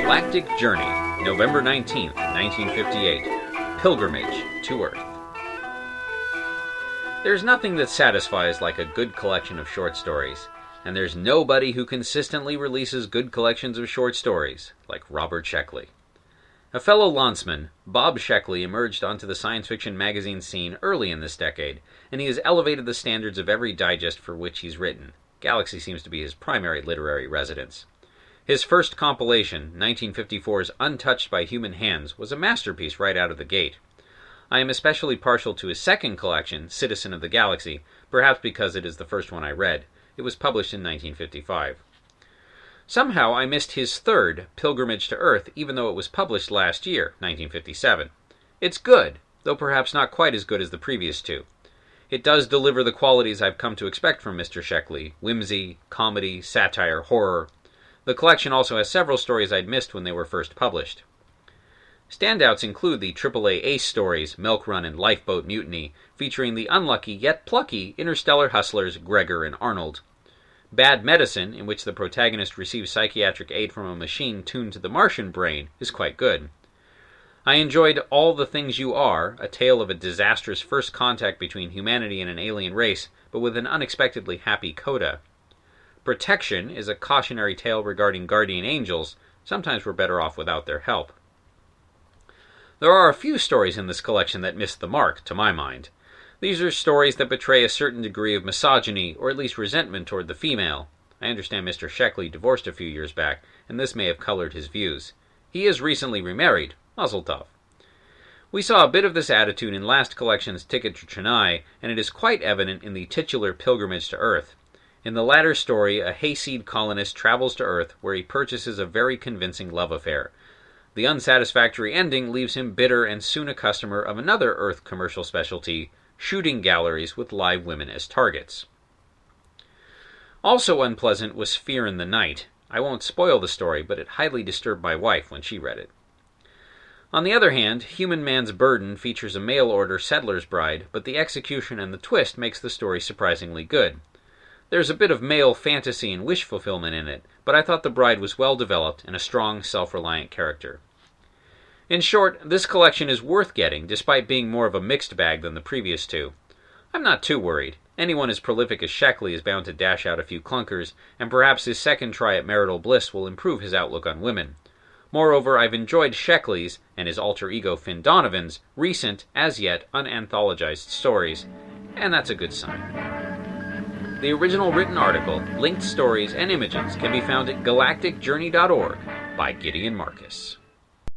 Galactic Journey, November 19th, 1958. Pilgrimage to Earth. There's nothing that satisfies like a good collection of short stories, and there's nobody who consistently releases good collections of short stories like Robert Sheckley. A fellow landsman, Bob Sheckley emerged onto the science fiction magazine scene early in this decade, and he has elevated the standards of every digest for which he's written. Galaxy seems to be his primary literary residence. His first compilation, 1954's Untouched by Human Hands, was a masterpiece right out of the gate. I am especially partial to his second collection, Citizen of the Galaxy, perhaps because it is the first one I read. It was published in 1955. Somehow I missed his third, Pilgrimage to Earth, even though it was published last year, 1957. It's good, though perhaps not quite as good as the previous two. It does deliver the qualities I've come to expect from Mr. Sheckley: whimsy, comedy, satire, horror. The collection also has several stories I'd missed when they were first published. Standouts include the AAA ace stories Milk Run and Lifeboat Mutiny, featuring the unlucky yet plucky interstellar hustlers Gregor and Arnold. Bad Medicine, in which the protagonist receives psychiatric aid from a machine tuned to the Martian brain, is quite good. I enjoyed All the Things You Are, a tale of a disastrous first contact between humanity and an alien race, but with an unexpectedly happy coda. Protection is a cautionary tale regarding guardian angels. Sometimes we're better off without their help. There are a few stories in this collection that missed the mark, to my mind. These are stories that betray a certain degree of misogyny, or at least resentment toward the female. I understand Mr. Sheckley divorced a few years back, and this may have colored his views. He is recently remarried. Mazel tov. We saw a bit of this attitude in last collection's Ticket to Chennai, and it is quite evident in the titular Pilgrimage to Earth. In the latter story, a hayseed colonist travels to Earth, where he purchases a very convincing love affair. The unsatisfactory ending leaves him bitter and soon a customer of another Earth commercial specialty, shooting galleries with live women as targets. Also unpleasant was Fear in the Night. I won't spoil the story, but it highly disturbed my wife when she read it. On the other hand, Human Man's Burden features a mail-order settler's bride, but the execution and the twist makes the story surprisingly good. There's a bit of male fantasy and wish fulfillment in it, but I thought the bride was well developed and a strong, self-reliant character. In short, this collection is worth getting, despite being more of a mixed bag than the previous two. I'm not too worried. Anyone as prolific as Sheckley is bound to dash out a few clunkers, and perhaps his second try at marital bliss will improve his outlook on women. Moreover, I've enjoyed Sheckley's, and his alter ego Finn Donovan's, recent, as yet unanthologized stories, and that's a good sign. The original written article, linked stories, and images can be found at galacticjourney.org by Gideon Marcus.